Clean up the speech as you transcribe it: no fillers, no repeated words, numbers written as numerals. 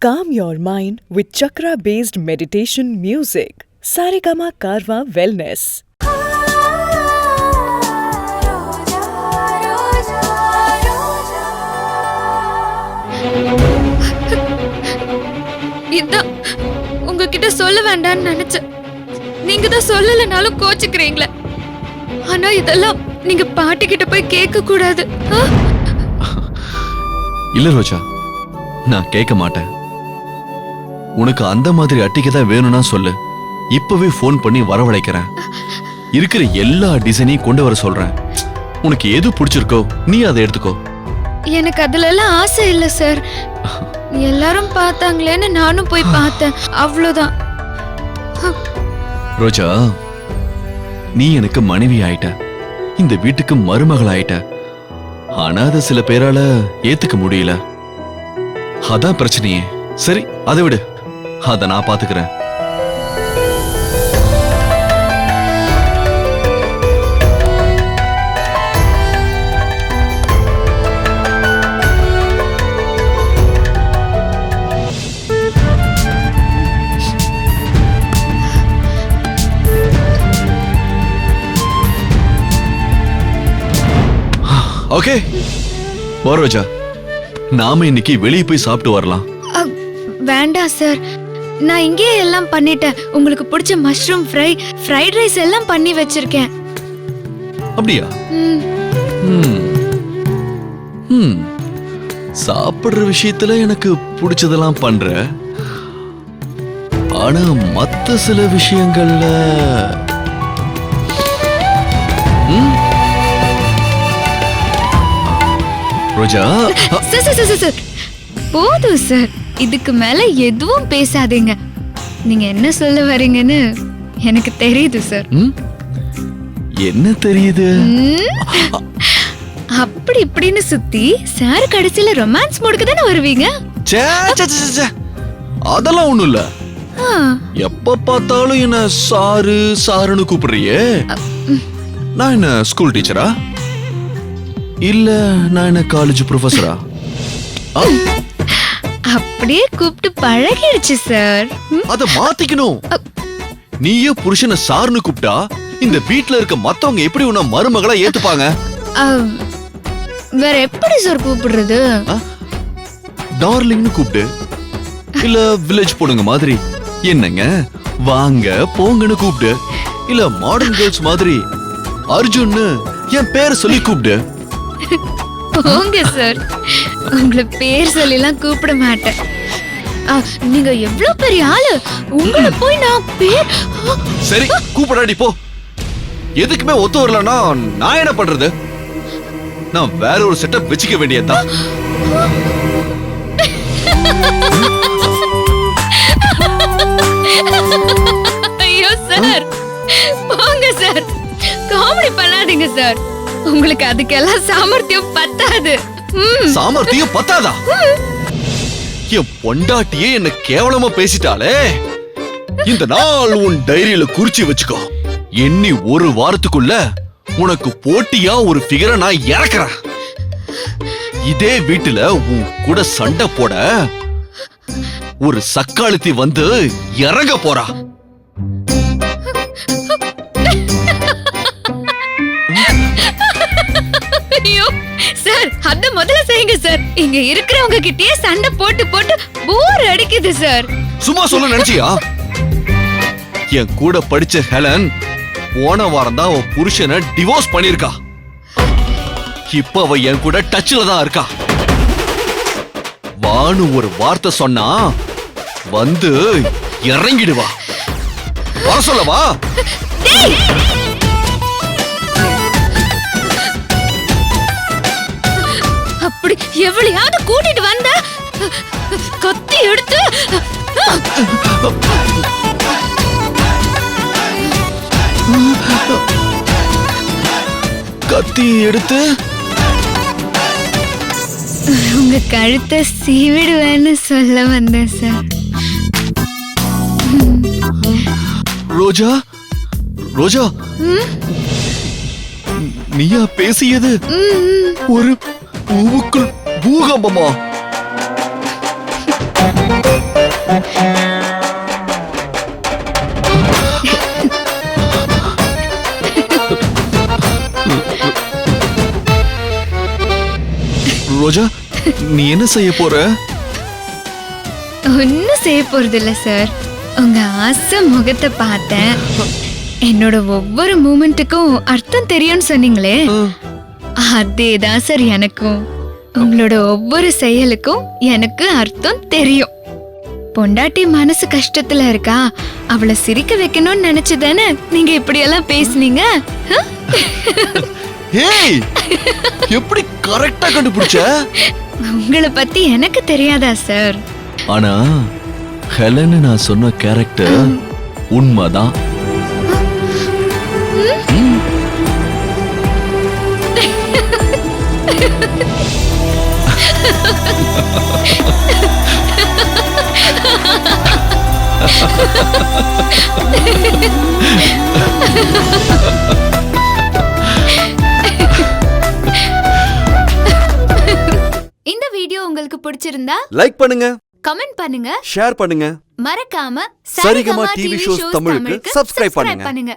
Calm your mind with chakra-based meditation music. Saregama Karwa Wellness. இதான் உங்ககிட்ட சொல்ல வேண்டாம்னு நினைச்சேன். நீங்க தான் சொல்லலனாலும் கோச்சுக்கிறீங்களே. ஆனா இதெல்லாம் நீங்க பாட்டி கிட்ட போய் கேட்க கூடாது. இல்ல ரோஜா, நான் கேட்க மாட்டேன். உனக்கு அந்த மாதிரி அட்டிகை தான் வேணும்னா சொல்லு, இப்பவே போன் பண்ணி வரவழைக்கிறேன். இருக்கிற எல்லா டிசைனையும் கொண்டு வர சொல்றேன். உனக்கு எது பிடிச்சிருக்கோ நீ அதை எடுத்துக்கோ. எனக்கு அதுல எல்லாம் ஆசை இல்ல சார். எல்லாரும் பார்த்தாங்களேன்னு நானும் போய் பார்த்தேன், அவ்வளவுதான். ரோஜா, நீ எனக்கு மனைவி ஆயிட்ட, இந்த வீட்டுக்கு மருமகள் ஆயிட்ட. ஆனா அதை சில பேரால ஏத்துக்க முடியல. அதான் பிரச்சனையே. சரி, அதை விடு, அத நான் பாத்துக்கிறேன். ஓகே வா ரோஜா, நாம இன்னைக்கு வெளியே போய் சாப்பிட்டு வரலாம். வேண்டாம் சார், நான் இங்கே எல்லாம் பண்ணிட்டேன். உங்களுக்கு பிடிச்ச மஷ்ரூம் ஃப்ரைட் ரைஸ் எல்லாம் பண்ணி வச்சிருக்கேன். அப்படியா? சாப்பிடுற விஷயத்துல எனக்கு பிடிச்சதெல்லாம் பண்ற, ஆனா மத்த சில விஷயங்கள்ல ரோஜா. சார் போதும் சார், இதுக்கு மேல எதுவும் பேசாதீங்க. நீங்க என்ன சொல்ல வரீங்கன்னு எனக்கு தெரியுது சார். என்ன தெரியுது? அப்படி இப்படின்னு சுத்தி சார் கடைசியில ரொமான்ஸ் மூடுக்கு தானே வருவீங்க. அதெல்லாம் ஒண்ணும் இல்ல. எப்ப பார்த்தாலும் என்ன சாரு சாருன்னு கூப்பிடுறியே. நான் என்ன ஸ்கூல் டீச்சரா இல்ல நான் என்ன காலேஜ் ப்ரொஃபஸரா? அப்படியே கூப்பிட்டு பழகிடுச்சு சார். அத மாத்திக்கணும். நீயே புருஷனை சார்னு கூப்பிட்டா இந்த வீட்ல இருக்க மத்தவங்க எப்படி உன்ன மருமகளா ஏத்துப்பாங்க? வேற எப்படி சார் கூப்பிடுறது? டார்லிங்னு கூப்பிடு. இல்ல வில்லேஜ் பொண்ணுங்க மாதிரி என்னங்க வாங்க போங்கன்னு கூப்பிடு. இல்ல மாடர்ன் கேர்ள்ஸ் மாதிரி அர்ஜுன்னு என் பேரை சொல்லி கூப்பிடு. போங்க சார், உங்களை பேர் சொல்லிலாம் கூப்பிட மாட்டேன். நீங்க எவ்வளவு பெரிய ஆளு, உங்களை போய் நான் பேர். சரி கூப்பிடாடி போ. எதுக்குமே ஒத்து வரலன்னா நான் என்ன பண்றது? நான் வேற ஒரு செட்டப் வச்சுக்க வேண்டியதுதான். ஐயோ சார், போங்க சார், காமெடி பண்ணாதீங்க சார். உங்களுக்கு அதுக்கெல்லாம் சாமர்த்தியம் பத்தாது. சாமர்த்தியம் பத்தாதா? என் பொண்டாட்டியே என்ன கேவலமா பேசிட்டாலே. இந்த நாள் உன் டைரியில குறிச்சு வச்சுக்கோ. எண்ணி ஒரு வாரத்துக்குள்ள உனக்கு போட்டியா ஒரு ஃபிகரை நான் இறக்குறேன். இதே வீட்டுல உன் கூட சண்டை போட ஒரு சக்காளத்தி வந்து இறங்க போறா. ஐயோ சார், அத முதல்ல செய்யுங்க சார். இங்க இருக்கிறவங்க கிட்டயே சண்டை போட்டு போட்டு போர் அடிக்குது சார். சும்மா சொல்ல நினைச்சியா? என் கூட படிச்ச ஹெலன் போன வாரம் தான் அவ புருஷனை டிவோர்ஸ் பண்ணிருக்கா. இப்ப அவ என் கூட டச்ல தான் இருக்கா. வானு ஒரு வார்த்தை சொன்னா வந்து இறங்கிடுவா. வர சொல்லவா? அப்படி எவ்வளையாவது கூட்டிட்டு வந்த கத்தி எடுத்து உங்க கழுத்தை சீவிடுவேன்னு சொல்ல வந்தேன் சார். ரோஜா, ரோஜா, நீயா பேசியது? ஒரு பூவுக்குள் பூகம்பமா? ரோஜா, நீ என்ன செய்ய போற? ஒன்னும் செய்ய போறது இல்ல சார். உங்க ஆசை முகத்தை பார்த்தேன். என்னோட ஒவ்வொரு மூமெண்ட்டுக்கும் அர்த்தம் தெரியும்னு சொன்னீங்களே, அதேதான் சார் எனக்கும். உங்களோட ஒவ்வொரு செயலுக்கும் எனக்கு அர்த்தம் தெரியும். பொண்டாட்டி மனசு கஷ்டத்துல இருக்கா, அவளை சிரிக்க வைக்கணும்னு நினைச்சுதானே நீங்க இப்படி எல்லாம் பேசுனீங்க. ஏய், எப்படி கரெக்டா கண்டுபிடிச்ச? உங்களை பத்தி எனக்கு தெரியாதா சார்? ஆனா ஹெலன் நான் சொன்ன கேரக்டர் உண்மைதான். இந்த வீடியோ உங்களுக்கு பிடிச்சிருந்தா லைக் பண்ணுங்க, கமெண்ட் பண்ணுங்க, ஷேர் பண்ணுங்க, மறக்காம சரிகமா டிவி ஷோஸ் தமிழுக்கு சப்ஸ்கிரைப் பண்ணுங்க.